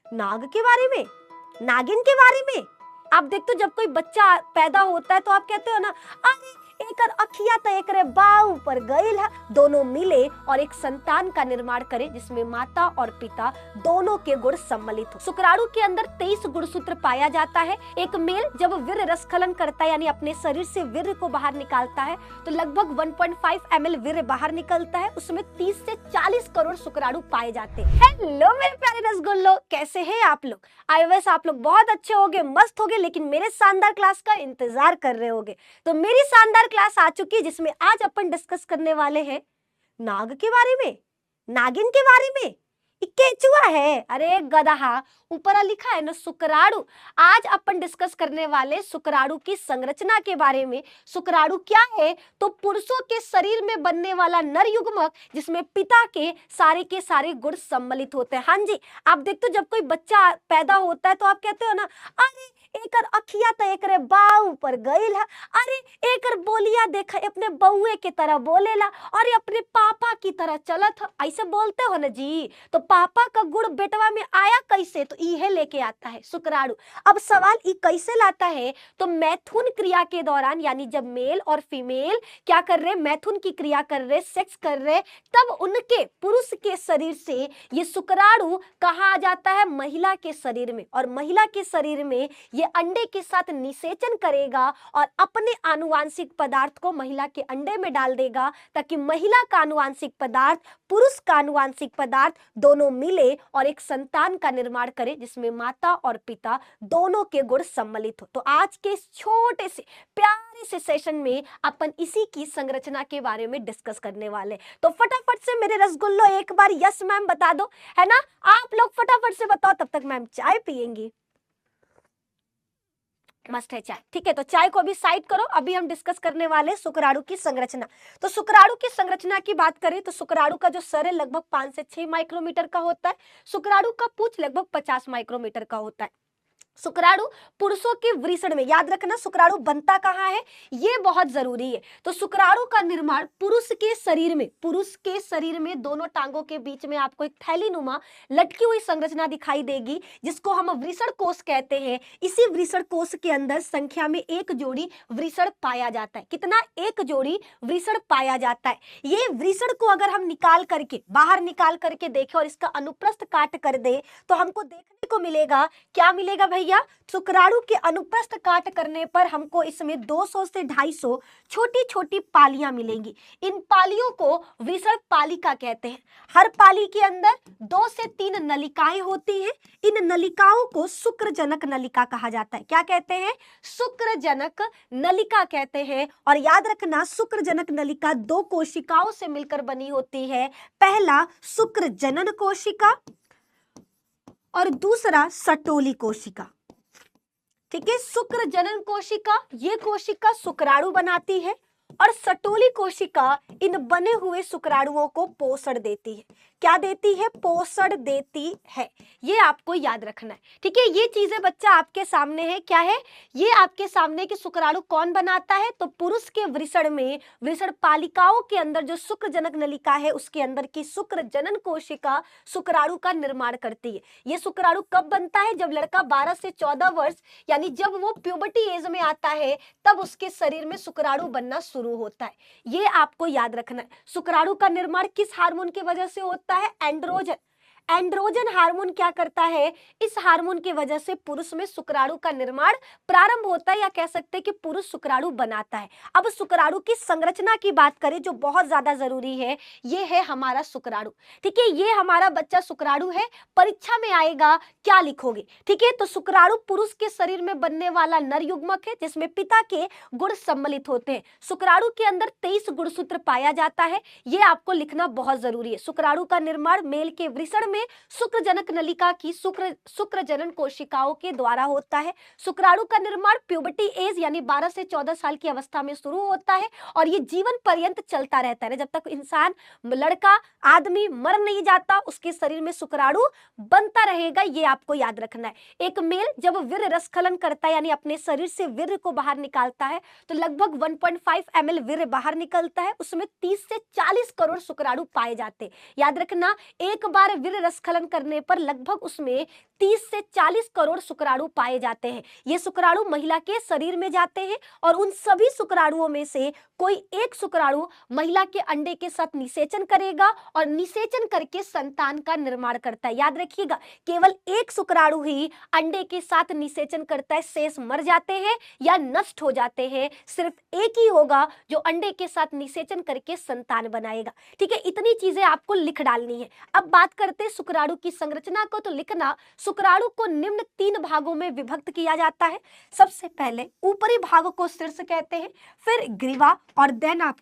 नाग के बारे में, नागिन के बारे में। आप देखते हो जब कोई बच्चा पैदा होता है तो आप कहते हो ना, अरे एकर अखिया तो एकरे बाऊ पर गईल है। दोनों मिले और एक संतान का निर्माण करे जिसमें माता और पिता दोनों के गुण सम्मिलित हो। शुक्राणु के अंदर 23 गुणसूत्र पाया जाता है। एक मेल जब वीर्य रसखलन करता है यानी अपने शरीर से वीर्य को बाहर निकालता है तो लगभग 1.5 ml वीर्य बाहर निकलता है। उसमें 30 से 40 करोड़ शुक्राणु पाए जाते हैं। हेलो मेरे प्यारे रसगुल्लो, कैसे हैं आप लोग? आई विश आप लोग बहुत अच्छे होगे, मस्त होगे, लेकिन मेरे शानदार क्लास का इंतजार कर रहे होगे। तो मेरी शानदार क्लास आ चुकी है जिसमें आज अपन डिस्कस करने वाले हैं नाग के बारे में, नागिन के बारे में। केचुआ है, अरे गधा, ऊपर लिखा है ना शुक्राणु। आज अपन डिस्कस करने वाले शुक्राणु की संरचना के बारे में। शुक्राणु क्या है? तो पुरुषों के शरीर में बनने वाला नर युग्मक जिसमें पिता के सारे गुण सम्मिलित होते हैं। हाँ जी, आप देखते हो जब कोई बच्चा पैदा होता है तो आप कहते हो ना, अरे एकर अखिया तो एकरे बाऊ पर गईल है। अरे एकर बोलिया देखा अपने बउए के तरह बोलेला और अपने पापा की तरह चलत है, ऐसे बोलते हो ना जी। तो पापा का गुण बेटवा में आया कैसे? तो इहे लेके आता है शुक्राणु। अब सवाल ई कैसे लाता है? तो मैथुन क्रिया के दौरान यानी जब मेल और फीमेल क्या कर रहे, मैथुन की क्रिया कर रहे, सेक्स कर रहे, तब उनके पुरुष के शरीर से ये शुक्राणु कहाँ आ जाता है? महिला के शरीर में। और महिला के शरीर में ये अंडे के साथ निषेचन करेगा और अपने आनुवांशिक पदार्थ को महिला के अंडे में डाल देगा ताकि महिला का आनुवांशिक पदार्थ पुरुष का आनुवांशिक पदार्थ दोनों मिले और एक संतान का निर्माण करे जिसमें माता और पिता दोनों के गुण सम्मिलित हो। तो आज के इस छोटे से प्यारे से सेशन में अपन इसी की संरचना के बारे में डिस्कस करने वाले। तो फटाफट से मेरे रसगुल्लो एक बार यस मैम बता दो, है ना? आप लोग फटाफट से बताओ, तब तक मैम चाय पियेंगी। मस्त है चाय, ठीक है। तो चाय को अभी साइड करो, अभी हम डिस्कस करने वाले शुक्राणु की संरचना। तो शुक्राणु की संरचना की बात करें तो शुक्राणु का जो सर है लगभग 5 से 6 माइक्रोमीटर का होता है। शुक्राणु का पूंछ लगभग 50 माइक्रोमीटर का होता है। शुक्राणु पुरुषों के वृषण में, याद रखना शुक्राणु बनता कहाँ है, ये बहुत जरूरी है। तो शुक्राणु का निर्माण पुरुष के शरीर में दोनों टांगों के बीच में आपको एक थैलीनुमा लटकी हुई संरचना दिखाई देगी जिसको हम वृषण कोष कहते हैं। इसी वृषण कोष के अंदर संख्या में एक जोड़ी वृषण पाया जाता है। कितना? एक जोड़ी वृषण पाया जाता है। ये वृषण को अगर हम बाहर निकाल करके देखें और इसका अनुप्रस्थ काट कर दे तो हमको देखने को मिलेगा, क्या मिलेगा भैया? शुक्राणु के अनुप्रस्थ काट करने पर हमको इसमें 200 से 250 छोटी छोटी पालियां मिलेंगी। इन पालियों को वृषण पालिका कहते हैं। हर पाली के अंदर 2 से 3 नलिकाएं होती हैं। इन नलिकाओं को शुक्रजनक नलिका कहा जाता है। क्या कहते हैं? शुक्रजनक नलिका कहते हैं। और याद रखना शुक्रजनक नलिका 2 कोशिकाओं से मिलकर बनी होती है। पहला शुक्र जनन कोशिका और दूसरा सटोली कोशिका। ठीक है, शुक्र जनन कोशिका, ये कोशिका शुक्राणु बनाती है और सटोली कोशिका इन बने हुए शुक्राणुओं को पोषण देती है। क्या देती है? पोषण देती है। ये आपको याद रखना है, ठीक है। ये चीजें बच्चा आपके सामने है। क्या है ये? आपके सामने कि शुक्राणु कौन बनाता है? तो पुरुष के वृषण में, वृषण पालिकाओं के अंदर जो शुक्रजनक नलिका है उसके अंदर की शुक्र जनन कोशिका शुक्राणु का निर्माण करती है। ये शुक्राणु कब बनता है? जब लड़का 12 से 14 वर्ष यानी जब वो प्यूबर्टी एज में आता है तब उसके शरीर में शुक्राणु बनना शुरू होता है। ये आपको याद रखना है। शुक्राणु का निर्माण किस हार्मोन की वजह से होता है? एंड्रोजन। एंड्रोजन हार्मोन क्या करता है? इस हार्मोन की वजह से पुरुष में शुक्राणु का निर्माण प्रारंभ होता है, या कह सकते हैं कि पुरुष शुक्राणु बनाता है। अब शुक्राणु की संरचना की बात करें जो बहुत ज्यादा जरूरी है, ये है हमारा शुक्राणु। ठीक है, ये हमारा बच्चा शुक्राणु है। परीक्षा में आएगा, क्या लिखोगे? ठीक है, तो शुक्राणु पुरुष के शरीर में बनने वाला नर युग्मक है जिसमें पिता के गुण सम्मिलित होते हैं। शुक्राणु के अंदर 23 गुणसूत्र पाया जाता है, ये आपको लिखना बहुत जरूरी है। शुक्राणु का निर्माण मेल के वृषण में शुक्रजनक नलिका की शुक्र जनन कोशिकाओं के द्वारा होता है। शुक्राणु का निर्माण प्यूबर्टी एज यानी 12 से 14 साल की अवस्था में शुरू होता है और ये जीवन पर्यंत चलता रहता है। जब तक इंसान, लड़का, आदमी मर नहीं जाता उसके शरीर में शुक्राणु बनता रहेगा। ये आपको याद रखना है। एक मेल जब वीर्य रसखलन करता है यानी अपने शरीर से वीर्य को बाहर निकालता है तो लगभग 1.5 ml वीर्य बाहर निकलता है। उसमें 30 से 40 करोड़ शुक्राणु पाए जाते हैं। याद रखना, एक बार वीर्य रसखलन करने पर लगभग उसमें 30 से 40 करोड़ शुक्राणु पाए जाते हैं। ये शुक्राणु महिला के शरीर में जाते हैं और उन सभी शुक्राणुओं में से कोई एक शुक्राणु महिला के अंडे के साथ निषेचन करेगा और निषेचन करके संतान का निर्माण करता है। याद रखिएगा, केवल एक शुक्राणु ही अंडे के साथ निषेचन करता है, शेष मर जाते हैं या नष्ट हो जाते हैं। सिर्फ एक ही होगा जो अंडे के साथ निषेचन करके संतान बनाएगा। ठीक है, इतनी चीजें आपको लिख डालनी है। अब बात करते हैं शुक्राणु की संरचना को। तो लिखना, शुक्राणु को निम्न 3 भागों में विभक्त किया जाता है। सबसे पहले ऊपरी भाग को शीर्ष कहते हैं, फिर ग्रीवा और देन आप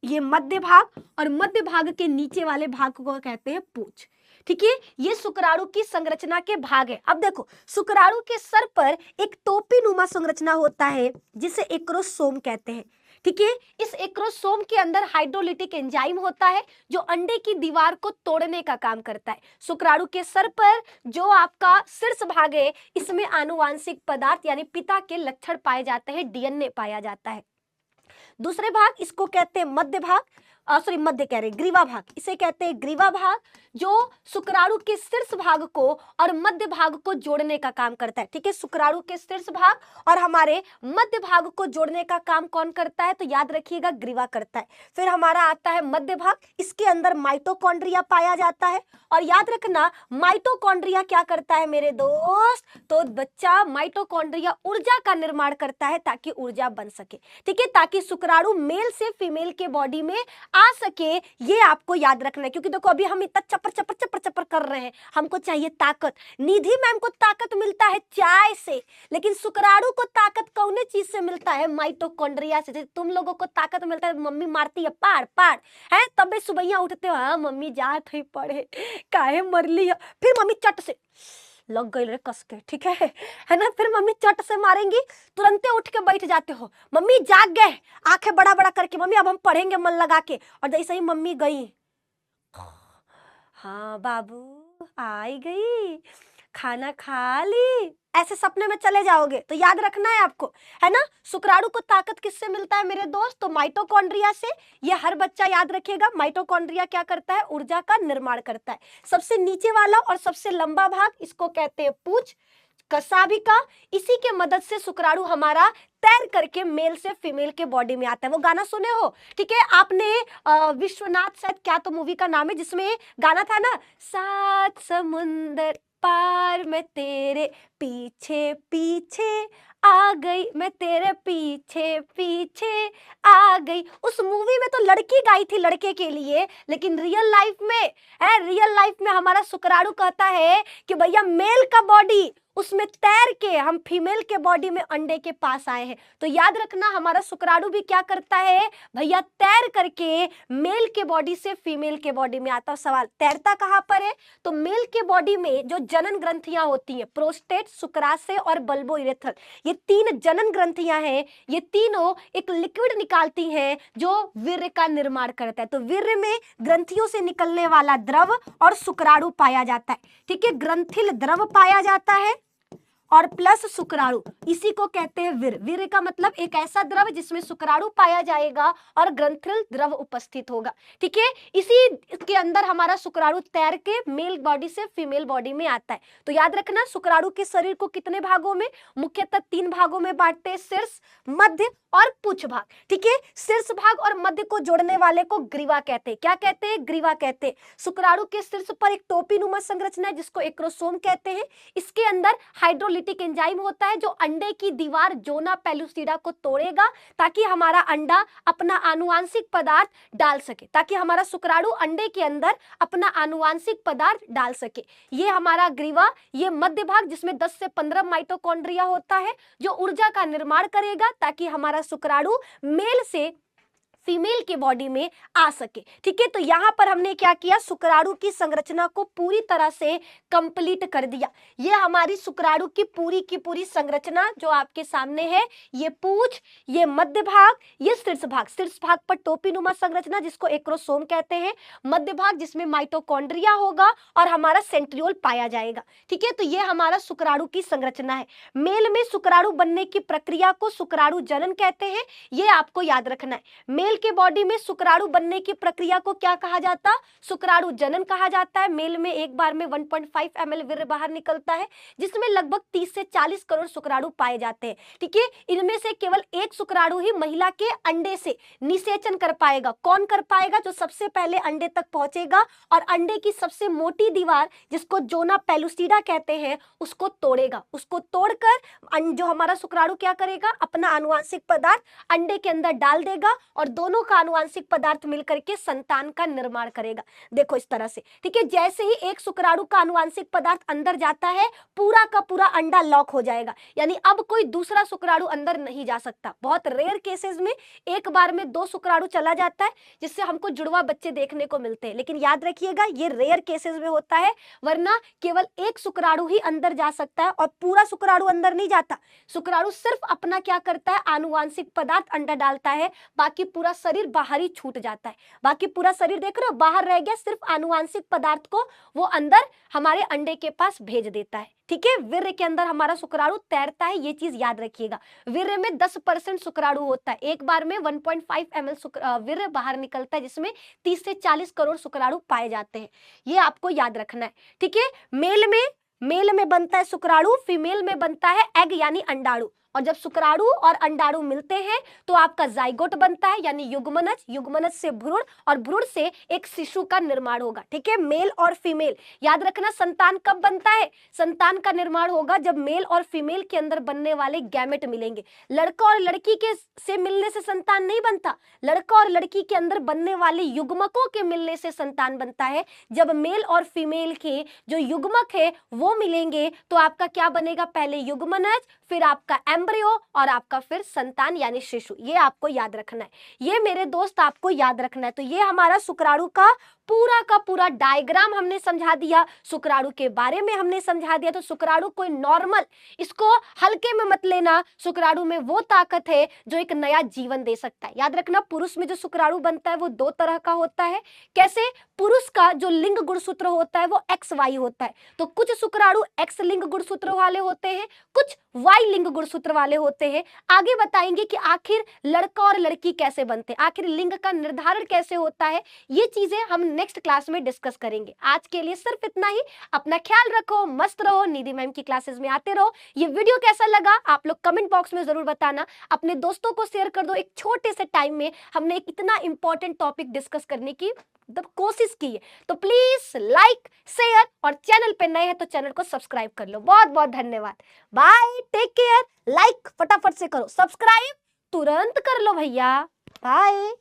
ये मध्य भाग, और मध्य भाग के नीचे वाले भाग को कहते हैं पूंछ। ठीक है, ये शुक्राणु की संरचना के भाग है। अब देखो, शुक्राणु के सर पर एक टोपी नुमा संरचना होता है जिसे एक्रोसोम कहते हैं। ठीक है, इस एक्रोसोम के अंदर हाइड्रोलिटिक एंजाइम होता है जो अंडे की दीवार को तोड़ने का काम करता है। शुक्राणु के सर पर जो आपका शीर्ष भाग है, इसमें आनुवांशिक पदार्थ यानी पिता के लक्षण पाए जाते हैं, डीएनए पाया जाता है। दूसरे भाग, इसको कहते हैं मध्य भाग, मध्य कह रहे ग्रीवा भाग, इसे कहते हैं ग्रीवा भाग, जो शुक्राणु के शीर्ष भाग को और मध्य भाग को जोड़ने का काम करता है। ठीक है, शुक्राणु के शीर्ष भाग और हमारे मध्य भाग को जोड़ने का काम कौन करता है? तो याद रखिएगा, ग्रीवा करता है। फिर हमारा आता है मध्य भाग, इसके अंदर माइटोकॉन्ड्रिया पाया जाता है। और याद रखना, माइटोकॉन्ड्रिया क्या करता है मेरे दोस्त? तो बच्चा, माइटोकॉन्ड्रिया ऊर्जा का निर्माण करता है ताकि ऊर्जा बन सके। ठीक है, ताकि शुक्राणु मेल से फीमेल के बॉडी में आ सके, ये आपको याद रखना है। क्योंकि देखो, अभी हम इतना चपर चपर चपर चपर कर रहे हैं, हमको चाहिए ताकत। निधि मैम को ताकत मिलता है चाय से, लेकिन शुक्राणु को ताकत कौन चीज से मिलता है? माइटोकॉन्ड्रिया से। तुम लोगों को ताकत मिलता है, मम्मी मारती है पाड़ पाड़, है तब सुबह उठते हो, हाँ मम्मी जात ही पढ़े, काहे मरली है, फिर मम्मी चट से लग गई रे कस के। ठीक है ना, फिर मम्मी चट से मारेंगी, तुरंते उठ के बैठ जाते हो, मम्मी जाग गए, आंखें बड़ा बड़ा करके, मम्मी अब हम पढ़ेंगे मन लगा के। और जैसे ही मम्मी गई, हाँ बाबू आई गई, खाना खा ली, ऐसे सपने में चले जाओगे। तो याद रखना है आपको, है ना। शुक्राणु को ताकत किससे मिलता है मेरे दोस्त? तो माइटोकॉन्ड्रिया से। ये हर बच्चा याद रखेगा, माइटोकॉन्ड्रिया क्या करता है? ऊर्जा का निर्माण करता है। सबसे नीचे वाला और सबसे लंबा भाग, इसको कहते हैं पूंछ, कशाभिका। इसी के मदद से शुक्राणु हमारा तैर करके मेल से फीमेल के बॉडी में आता है। वो गाना सुने हो? ठीक है, आपने विश्वनाथ शायद क्या तो मूवी का नाम है जिसमें गाना था ना, 7 समुंदर पार मैं तेरे पीछे पीछे आ गई, मैं तेरे पीछे पीछे आ गई। उस मूवी में तो लड़की गाई थी लड़के के लिए, लेकिन रियल लाइफ में हमारा शुक्राणु कहता है कि भैया मेल का बॉडी, उसमें तैर के हम फीमेल के बॉडी में अंडे के पास आए हैं। तो याद रखना, हमारा शुक्राणु भी क्या करता है भैया? तैर करके मेल के बॉडी से फीमेल के बॉडी में आता है। सवाल, तैरता कहाँ पर है? तो मेल के बॉडी में जो जनन ग्रंथियां होती हैं, प्रोस्टेट, शुक्राशय और बल्बो इरेथ्रल, ये 3 जनन ग्रंथियां हैं। ये तीनों एक लिक्विड निकालती हैं जो वीर्य का निर्माण करता है। तो वीर्य में ग्रंथियों से निकलने वाला द्रव और शुक्राणु पाया जाता है। ठीक है, ग्रंथिल द्रव पाया जाता है और प्लस शुक्राणु, इसी को कहते हैं वीर्य। वीर्य का मतलब एक ऐसा द्रव जिसमें शुक्राणु पाया जाएगा और ग्रंथिल द्रव उपस्थित होगा। ठीक है, इसी के अंदर हमारा शुक्राणु तैर के मेल बॉडी से फीमेल बॉडी में आता है। तो याद रखना, शुक्राणु के शरीर को कितने भागों में? मुख्यतः 3 भागों में बांटते हैं, शीर्ष, मध्य और पूंछ भाग। ठीक है, शीर्ष भाग और मध्य को जोड़ने वाले को ग्रीवा कहते हैं। क्या कहते हैं? ग्रीवा कहते हैं। शुक्राणु के शीर्ष पर एक टोपी नुमा संरचना है जिसको एक्रोसोम कहते हैं। इसके अंदर हाइड्रोलिटिक एंजाइम होता है जो अंडे की दीवार जोना पेलुसिडा को तोड़ेगा ताकि हमारा अंडा अपना आनुवांशिक पदार्थ डाल सके, ताकि हमारा शुक्राणु अंडे के अंदर अपना आनुवांशिक पदार्थ डाल सके। ये हमारा ग्रीवा, ये मध्य भाग जिसमें 10 से 15 माइटोकॉन्ड्रिया होता है जो ऊर्जा का निर्माण करेगा ताकि हमारा शुक्राणु मेल से फीमेल के बॉडी में आ सके। ठीक है, तो यहां पर हमने क्या किया? शुक्राणु की संरचना को पूरी तरह से कंप्लीट कर दिया। ये हमारी शुक्राणु की पूरी संरचना जो आपके सामने है, ये पूंछ, ये मध्य भाग, ये शीर्ष भाग पर टोपी नुमा संरचना जिसको एक्रोसोम कहते हैं, मध्य भाग जिसमें माइटोकॉन्ड्रिया होगा और हमारा सेंट्रियोल पाया जाएगा। ठीक है, तो ये हमारा शुक्राणु की संरचना है। मेल में शुक्राणु बनने की प्रक्रिया को शुक्राणु जनन कहते हैं, ये आपको याद रखना है। मेल के बॉडी में शुक्राणु बनने की प्रक्रिया को क्या कहा जाता? शुक्राणु जनन कहा जाता है। मेल में एक बार में 1.5 ml वीर्य बाहर निकलता है, जिसमें लगभग 30 से 40 करोड़ शुक्राणु पाए जाते हैं। ठीक है, इनमें से केवल एक शुक्राणु ही महिला के अंडे से निषेचन कर पाएगा। कौन कर पाएगा? जो सबसे पहले अंडे तक पहुंचेगा और अंडे की सबसे मोटी दीवार, जिसको जोना पेलुसिडा कहते हैं, उसको तोड़ेगा। उसको तोड़कर जो हमारा शुक्राणु क्या करेगा? अपना आनुवंशिक पदार्थ अंडे के अंदर डाल देगा और दोनों का आनुवंशिक पदार्थ मिलकर के संतान का निर्माण करेगा। देखो इस तरह से। ठीक है, जैसे ही एक शुक्राणु का आनुवंशिक पदार्थ अंदर जाता है, पूरा का पूरा अंडा लॉक हो जाएगा, यानी अब कोई दूसरा शुक्राणु अंदर नहीं जा सकता। बहुत रेयर केसेस में एक बार में 2 शुक्राणु चला जाता है, जिससे हमको जुड़वा बच्चे देखने को मिलते हैं, लेकिन याद रखिएगा ये रेयर केसेस में होता है, वरना केवल एक शुक्राणु ही अंदर जा सकता है और पूरा शुक्राणु अंदर नहीं जाता। शुक्राणु सिर्फ अपना क्या करता है? आनुवंशिक पदार्थ अंडा डालता है, बाकी पूरा शरीर बाहर ही छूट जाता है। बाकी पूरा शरीर देख रहे हो बाहर रह गया, सिर्फ आनुवंशिक पदार्थ को वो अंदर हमारे अंडे के पास भेज देता है। ठीक है, वीर्य के अंदर हमारा शुक्राणु तैरता है, ये चीज याद रखिएगा। वीर्य में 10% शुक्राणु होता है। एक बार में 1.5 ml वीर्य बाहर निकलता है, जिसमें 30 से 40 करोड़ शुक्राणु पाए जाते हैं। ये आपको याद रखना है। ठीक है, मेल में बनता है शुक्राणु, फीमेल में बनता है एग यानी अंडाणु। और जब शुक्राणु और अंडाणु मिलते हैं तो आपका जाइगोट बनता है, यानी युग्मनज। युग्मनज से भ्रूण और भ्रूण से एक शिशु का निर्माण होगा। ठीक है, मेल और फीमेल। याद रखना, संतान कब बनता है? संतान का निर्माण होगा जब मेल और फीमेल के अंदर बनने वाले गैमेट मिलेंगे। लड़का और लड़की के से मिलने से संतान नहीं बनता। लड़का और लड़की के अंदर बनने वाले युग्मकों के मिलने से संतान बनता है। जब मेल और फीमेल के जो युग्मक है वो मिलेंगे तो आपका क्या बनेगा? पहले युग्मनज, फिर आपका एम्ब्रियो और आपका फिर संतान यानी शिशु। ये आपको याद रखना है, ये मेरे दोस्त आपको याद रखना है। तो ये हमारा शुक्राणु का पूरा डायग्राम हमने समझा दिया, शुक्राणु के बारे में हमने समझा दिया। तो शुक्राणु कोई नॉर्मल, इसको हल्के में मत लेना। शुक्राणु में वो ताकत है जो एक नया जीवन दे सकता है। याद रखना, पुरुष में जो शुक्राणु बनता है वो 2 तरह का होता है। कैसे? पुरुष का जो लिंग गुणसूत्र होता है वो XY होता है। तो कुछ शुक्राणु X लिंग गुणसूत्र वाले होते हैं, कुछ Y लिंग गुणसूत्र वाले होते हैं। आगे बताएंगे कि आखिर लड़का और लड़की कैसे बनते हैं, आखिर लिंग का निर्धारण कैसे होता है। ये चीजें हम नेक्स्ट क्लास में डिस्कस करेंगे। आज के लिए सिर्फ इतना ही। अपना ख्याल रखो, मस्त रहो, निधि मैम की क्लासेस में आते रहो। ये वीडियो कैसा लगा आप लोग कमेंट बॉक्स में जरूर बताना। अपने दोस्तों को शेयर कर दो। एक छोटे से टाइम में हमने एक इतना इंपॉर्टेंट टॉपिक डिस्कस करने की कोशिश की है। तो प्लीज लाइक, शेयर और चैनल पे नए हैं तो चैनल को सब्सक्राइब कर लो। बहुत बहुत धन्यवाद। Bye, take care. लाइक फटाफट से करो, सब्सक्राइब तुरंत कर लो भैया। बाय।